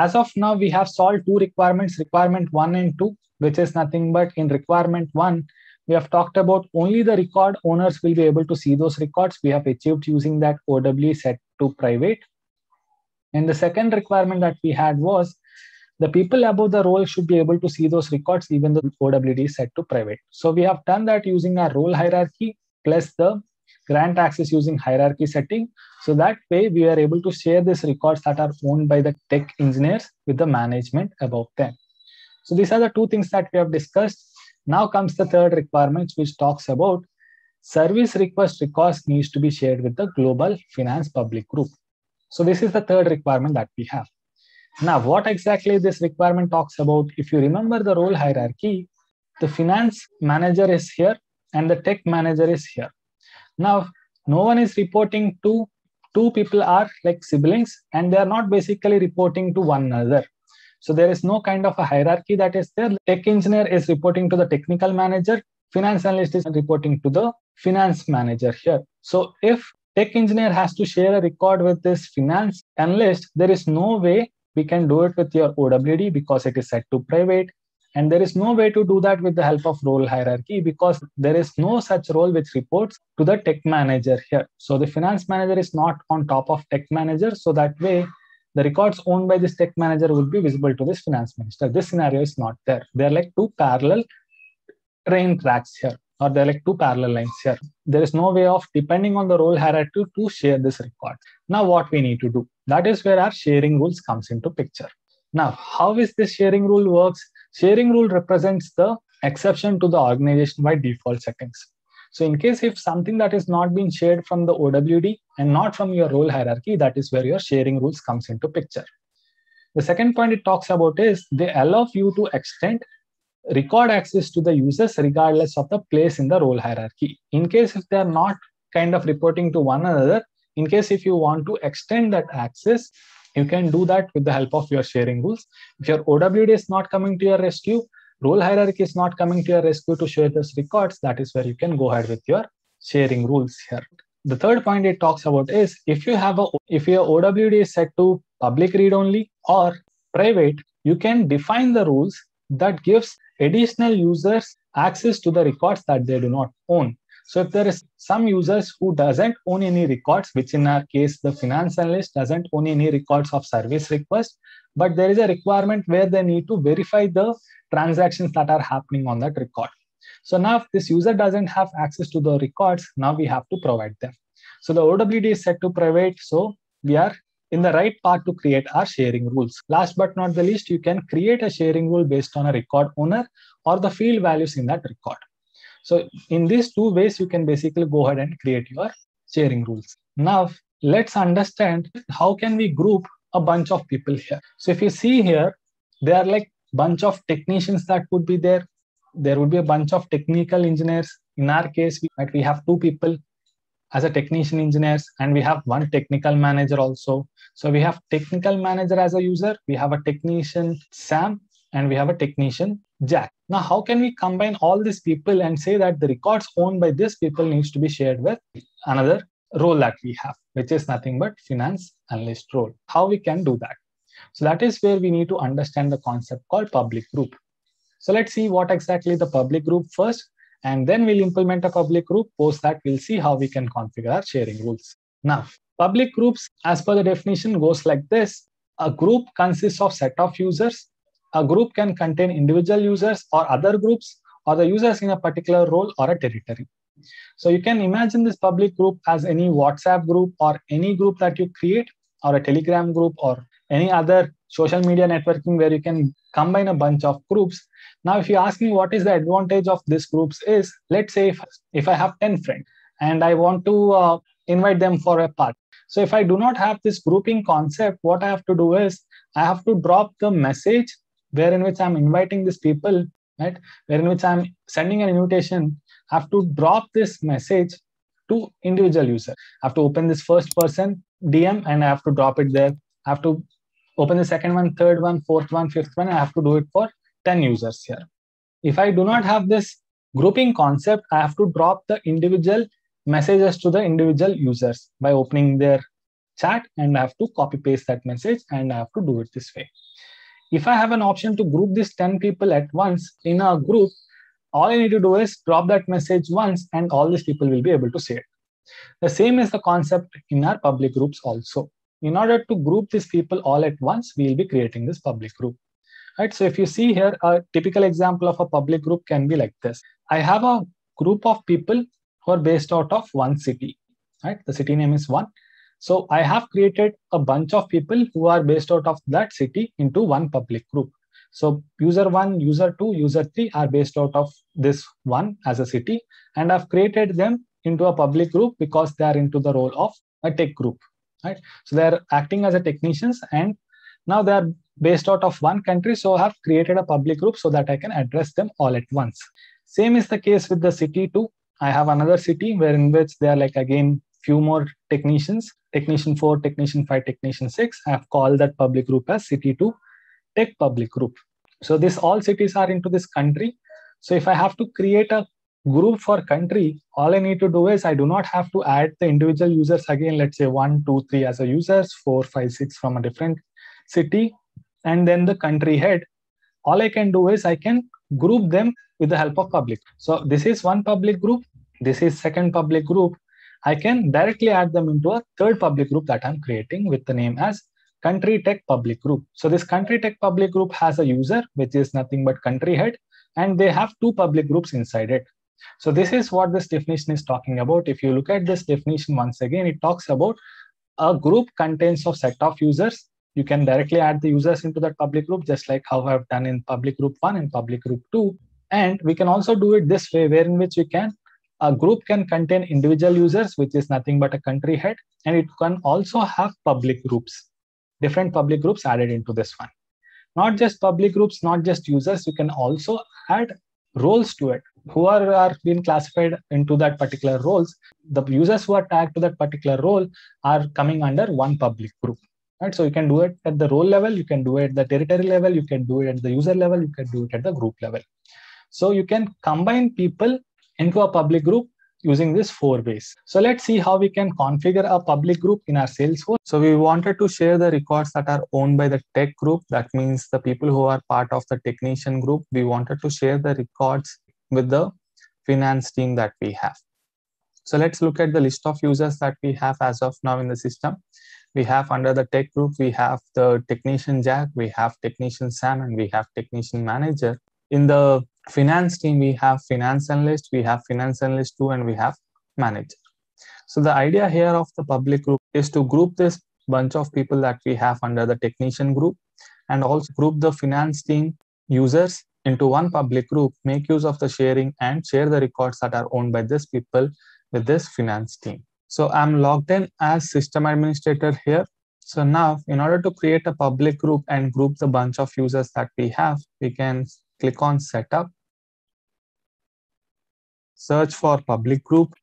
As of now, we have solved two requirements, requirement 1 and 2, which is nothing but in requirement 1, we have talked about only the record owners will be able to see those records. We have achieved using that OWD set to private. And the second requirement that we had was the people above the role should be able to see those records even though OWD is set to private. So we have done that using our role hierarchy plus the grant access using hierarchy setting. So that way we are able to share these records that are owned by the tech engineers with the management above them. So these are the two things that we have discussed. Now comes the third requirement, which talks about service request records needs to be shared with the global finance public group. So this is the third requirement that we have. Now, what exactly this requirement talks about? If you remember the role hierarchy, the finance manager is here and the tech manager is here. Now, no one is reporting to two people are like siblings and they are not basically reporting to one another. So there is no kind of a hierarchy that is there. Tech engineer is reporting to the technical manager. Finance analyst is reporting to the finance manager here. So if tech engineer has to share a record with this finance analyst, there is no way we can do it with your OWD because it is set to private. And there is no way to do that with the help of role hierarchy because there is no such role which reports to the tech manager here. So the finance manager is not on top of tech manager. So that way, the records owned by this tech manager will be visible to this finance minister. This scenario is not there. They're like two parallel train tracks here, or they're like two parallel lines here. There is no way of, depending on the role hierarchy, to share this record. Now, what we need to do? That is where our sharing rules comes into picture. Now, how is this sharing rule works? Sharing rule represents the exception to the organization-wide default settings. So in case if something that is not being shared from the OWD and not from your role hierarchy, that is where your sharing rules comes into picture. The second point it talks about is they allow you to extend record access to the users regardless of the place in the role hierarchy. In case if they are not kind of reporting to one another, in case if you want to extend that access, you can do that with the help of your sharing rules. If your OWD is not coming to your rescue, role hierarchy is not coming to your rescue to share those records, that is where you can go ahead with your sharing rules here. The third point it talks about is if your OWD is set to public read only or private, you can define the rules that gives additional users access to the records that they do not own. So if there is some users who doesn't own any records, which in our case, the finance analyst doesn't own any records of service request, but there is a requirement where they need to verify the transactions that are happening on that record. So now if this user doesn't have access to the records, now we have to provide them. So the OWD is set to private. So we are in the right path to create our sharing rules. Last but not the least, you can create a sharing rule based on a record owner or the field values in that record. So in these two ways, you can basically go ahead and create your sharing rules. Now, let's understand how can we group a bunch of people here. So if you see here, there are like bunch of technicians that would be there. There would be a bunch of technical engineers. In our case, we have two people as a technician engineers, and we have one technical manager also. So we have technical manager as a user. We have a technician Sam, and we have a technician Jack. Now, how can we combine all these people and say that the records owned by these people needs to be shared with another role that we have, which is nothing but finance analyst role? How we can do that? So that is where we need to understand the concept called public group. So let's see what exactly the public group first, and then we'll implement a public group. Post that, we'll see how we can configure our sharing rules. Now, public groups, as per the definition, goes like this. A group consists of set of users. A group can contain individual users or other groups or the users in a particular role or a territory. So you can imagine this public group as any WhatsApp group or any group that you create, or a Telegram group or any other social media networking where you can combine a bunch of groups. Now, if you ask me what is the advantage of these groups is, let's say if I have 10 friends and I want to invite them for a party. So if I do not have this grouping concept, what I have to do is I have to drop the message where in which I'm inviting these people, right? Where in which I'm sending an invitation, I have to drop this message to individual user. I have to open this first person DM and I have to drop it there. I have to open the second one, third one, fourth one, fifth one. I have to do it for 10 users here. If I do not have this grouping concept, I have to drop the individual messages to the individual users by opening their chat, and I have to copy paste that message, and I have to do it this way. If I have an option to group these 10 people at once in a group, all I need to do is drop that message once and all these people will be able to see it. The same is the concept in our public groups also. In order to group these people all at once, we will be creating this public group. Right? So if you see here, a typical example of a public group can be like this. I have a group of people who are based out of one city. Right? The city name is 1. So I have created a bunch of people who are based out of that city into one public group. So user 1, user 2, user 3 are based out of this one as a city, and I've created them into a public group because they are into the role of a tech group. Right? So they are acting as a technicians, and now they are based out of one country. So I have created a public group so that I can address them all at once. Same is the case with the city 2. I have another city where in which they are like again few more technicians, technician 4, technician 5, technician 6. I have called that public group as city 2 tech public group. So this all cities are into this country. So if I have to create a group for country, all I need to do is I do not have to add the individual users again. Let's say 1, 2, 3 as a users, 4, 5, 6 from a different city, and then the country head. All I can do is I can group them with the help of public. So this is one public group. This is second public group. I can directly add them into a third public group that I'm creating with the name as country tech public group. So this country tech public group has a user, which is nothing but country head, and they have 2 public groups inside it. So this is what this definition is talking about. If you look at this definition once again, it talks about a group contains a set of users. You can directly add the users into that public group, just like how I've done in public group 1 and public group 2. And we can also do it this way, where in which we can a group can contain individual users, which is nothing but a country head, and it can also have public groups, different public groups added into this one. Not just public groups, not just users, you can also add roles to it, who are being classified into that particular roles. The users who are tagged to that particular role are coming under one public group. Right? So you can do it at the role level, you can do it at the territory level, you can do it at the user level, you can do it at the group level. So you can combine people into a public group using this 4 ways. So let's see how we can configure a public group in our Salesforce. So we wanted to share the records that are owned by the tech group. That means the people who are part of the technician group. We wanted to share the records with the finance team that we have. So let's look at the list of users that we have as of now in the system. We have under the tech group, we have the technician Jack, we have technician Sam, and we have technician manager. In the finance team, we have finance analyst, we have finance analyst 2, and we have manager. So the idea here of the public group is to group this bunch of people that we have under the technician group, and also group the finance team users into one public group, make use of the sharing, and share the records that are owned by this people with this finance team. So I'm logged in as system administrator here. So now in order to create a public group and group the bunch of users that we have, we can click on setup, search for public group.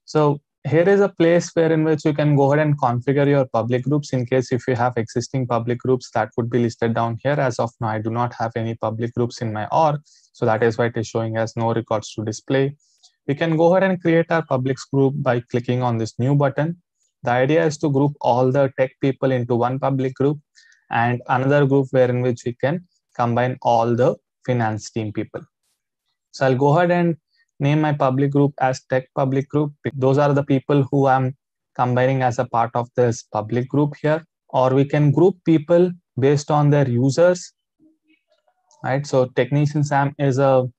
So here is a place where in which you can go ahead and configure your public groups in case if you have existing public groups that would be listed down here. As of now, I do not have any public groups in my org. So that is why it is showing as no records to display. We can go ahead and create our public group by clicking on this new button. The idea is to group all the tech people into one public group and another group where in which we can combine all the finance team people. So I'll go ahead and name my public group as tech public group. Those are the people who I'm combining as a part of this public group here. Or we can group people based on their users, right? So technician Sam is a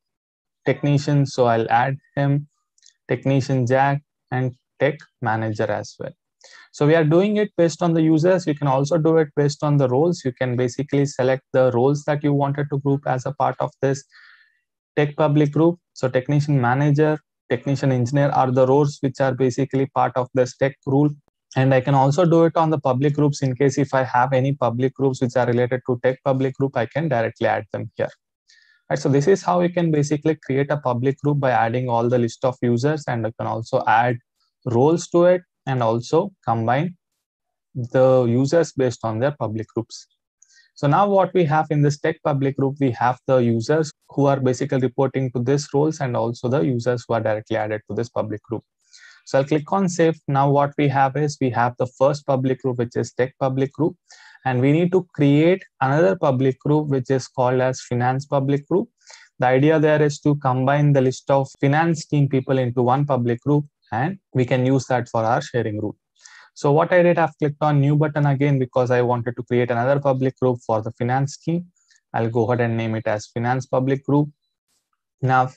technician, so I'll add him, technician Jack, and tech manager as well. So we are doing it based on the users. You can also do it based on the roles. You can basically select the roles that you wanted to group as a part of this tech public group. So technician manager, technician engineer are the roles which are basically part of this tech rule. And I can also do it on the public groups in case if I have any public groups which are related to tech public group, I can directly add them here. Right, so this is how you can basically create a public group by adding all the list of users, and you can also add roles to it and also combine the users based on their public groups. So now what we have in this tech public group, we have the users who are basically reporting to this roles and also the users who are directly added to this public group. So I'll click on save. Now what we have is we have the first public group, which is tech public group, and we need to create another public group which is called as finance public group. The idea there is to combine the list of finance team people into one public group, and we can use that for our sharing rule. So what I did, I've clicked on new button again because I wanted to create another public group for the finance team. I'll go ahead and name it as finance public group. Now,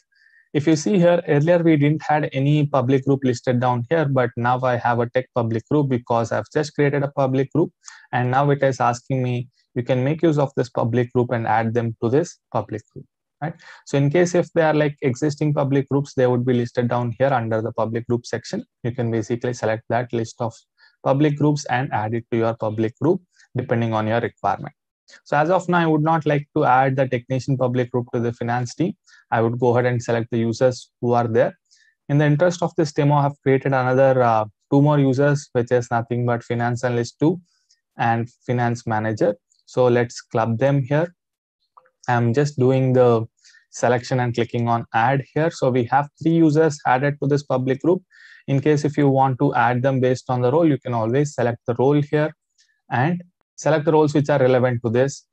if you see here, earlier we didn't had any public group listed down here, but now I have a tech public group because I've just created a public group, and now it is asking me, you can make use of this public group and add them to this public group, right? So in case if they are like existing public groups, they would be listed down here under the public group section. You can basically select that list of public groups and add it to your public group depending on your requirement. So as of now, I would not like to add the technician public group to the finance team. I would go ahead and select the users who are there. In the interest of this demo, I have created another 2 more users, which is nothing but finance analyst 2 and finance manager. So let's club them here. I'm just doing the selection and clicking on add here. So we have 3 users added to this public group. In case if you want to add them based on the role, you can always select the role here and select the roles which are relevant to this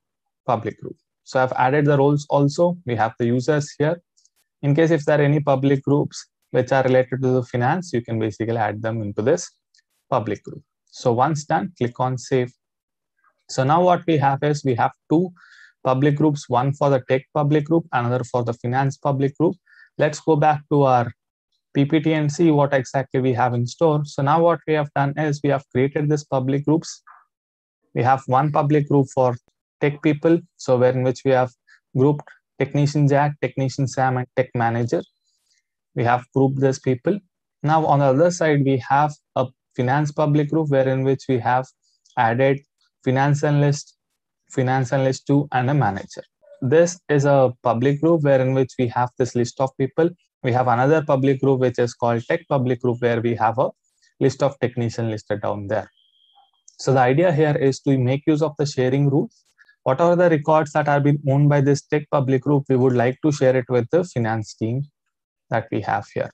public group. So I've added the roles also. We have the users here. In case if there are any public groups which are related to the finance, you can basically add them into this public group. So once done, click on save. So now what we have is we have 2 public groups, one for the tech public group, another for the finance public group. Let's go back to our PPT and see what exactly we have in store. So now what we have done is we have created this public groups. We have one public group for tech people, so where in which we have grouped technician Jack, technician Sam, and tech manager. We have grouped these people. Now on the other side, we have a finance public group where in which we have added finance analyst 2, and a manager. This is a public group where in which we have this list of people. We have another public group which is called tech public group where we have a list of technicians listed down there. So the idea here is to make use of the sharing rule. What are the records that are being owned by this tech public group? We would like to share it with the finance team that we have here.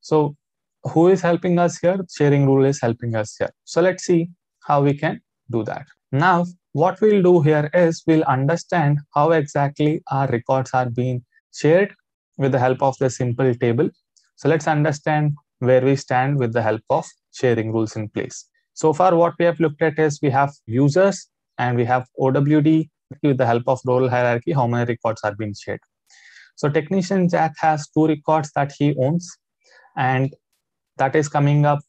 So who is helping us here? Sharing rule is helping us here. So let's see how we can do that. Now, what we'll do here is we'll understand how exactly our records are being shared with the help of the simple table. So let's understand where we stand with the help of sharing rules in place. So far, what we have looked at is we have users and we have OWD with the help of role hierarchy, how many records are being shared. So technician Jack has 2 records that he owns, and that is coming up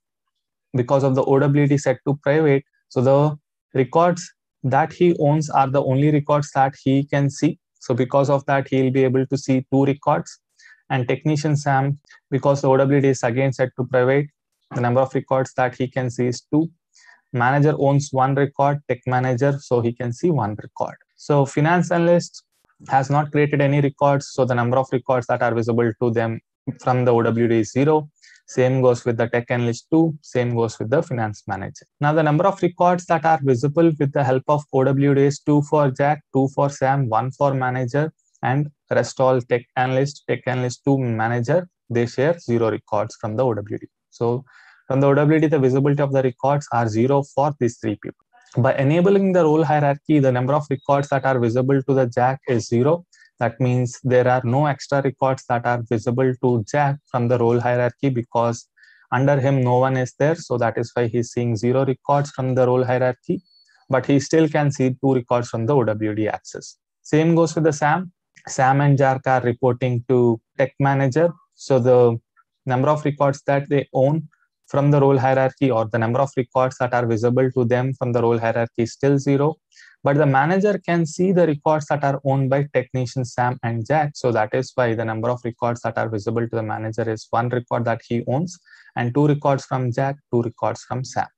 because of the OWD set to private. So the records that he owns are the only records that he can see. So because of that, he'll be able to see 2 records. And technician Sam, because the OWD is again set to private, the number of records that he can see is 2. Manager owns 1 record, tech manager, so he can see 1 record. So finance analyst has not created any records, so the number of records that are visible to them from the OWD is 0. Same goes with the tech analyst 2, same goes with the finance manager. Now the number of records that are visible with the help of OWD is 2 for Jack, 2 for Sam, 1 for manager, and rest all tech analyst 2, manager, they share 0 records from the OWD. So from the OWD, the visibility of the records are 0 for these 3 people. By enabling the role hierarchy, the number of records that are visible to the Jack is 0. That means there are no extra records that are visible to Jack from the role hierarchy because under him no one is there. So that is why he's seeing 0 records from the role hierarchy, but he still can see 2 records from the OWD access. Same goes with the Sam. Sam and Jack are reporting to tech manager. So the number of records that they own from the role hierarchy, or the number of records that are visible to them from the role hierarchy, is still 0. But the manager can see the records that are owned by technician Sam and Jack. So that is why the number of records that are visible to the manager is 1 record that he owns, and 2 records from Jack, 2 records from Sam.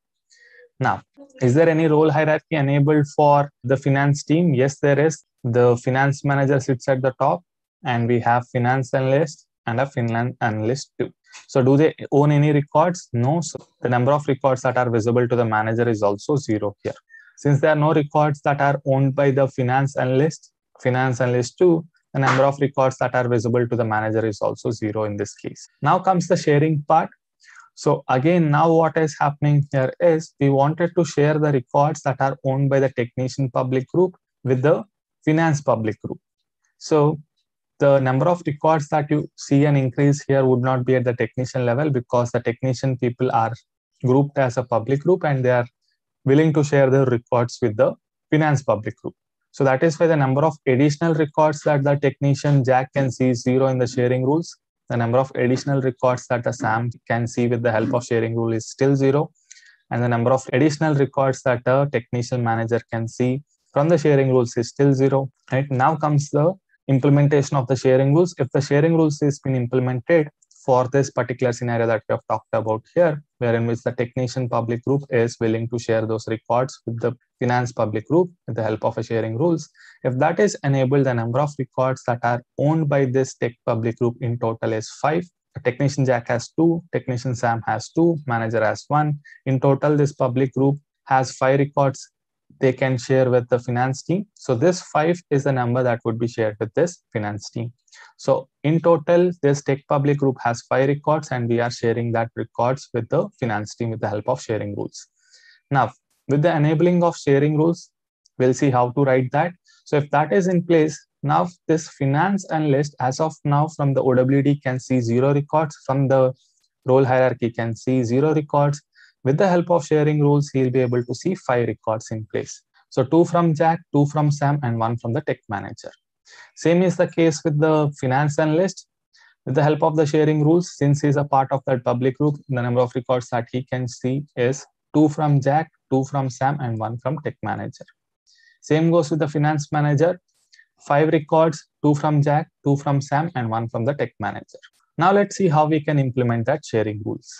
Now, is there any role hierarchy enabled for the finance team? Yes, there is. The finance manager sits at the top, and we have finance analyst and a finance analyst 2. So do they own any records? No. So the number of records that are visible to the manager is also 0 here. Since there are no records that are owned by the finance analyst 2, the number of records that are visible to the manager is also 0 in this case. Now comes the sharing part. So again, now what is happening here is we wanted to share the records that are owned by the technician public group with the finance public group. So the number of records that you see an increase here would not be at the technician level, because the technician people are grouped as a public group and they are willing to share their records with the finance public group. So that is why the number of additional records that the technician Jack can see is 0 in the sharing rules. The number of additional records that the Sam can see with the help of sharing rule is still 0. And the number of additional records that a technician manager can see from the sharing rules is still 0. Right? Now comes the implementation of the sharing rules. If the sharing rules has been implemented for this particular scenario that we have talked about here, wherein which the technician public group is willing to share those records with the finance public group with the help of a sharing rules. If that is enabled, the number of records that are owned by this tech public group in total is 5. Technician Jack has 2, technician Sam has 2, manager has 1. In total, this public group has 5 records they can share with the finance team. So this 5 is the number that would be shared with this finance team. So in total, this tech public group has 5 records and we are sharing that records with the finance team with the help of sharing rules. Now, with the enabling of sharing rules, we'll see how to write that. So if that is in place, now this finance analyst as of now from the OWD can see 0 records, from the role hierarchy can see 0 records. With the help of sharing rules, he'll be able to see 5 records in place. So 2 from Jack, 2 from Sam, and 1 from the tech manager. Same is the case with the finance analyst. With the help of the sharing rules, since he's a part of that public group, the number of records that he can see is 2 from Jack, 2 from Sam, and 1 from tech manager. Same goes with the finance manager. 5 records, 2 from Jack, 2 from Sam, and 1 from the tech manager. Now let's see how we can implement that sharing rules.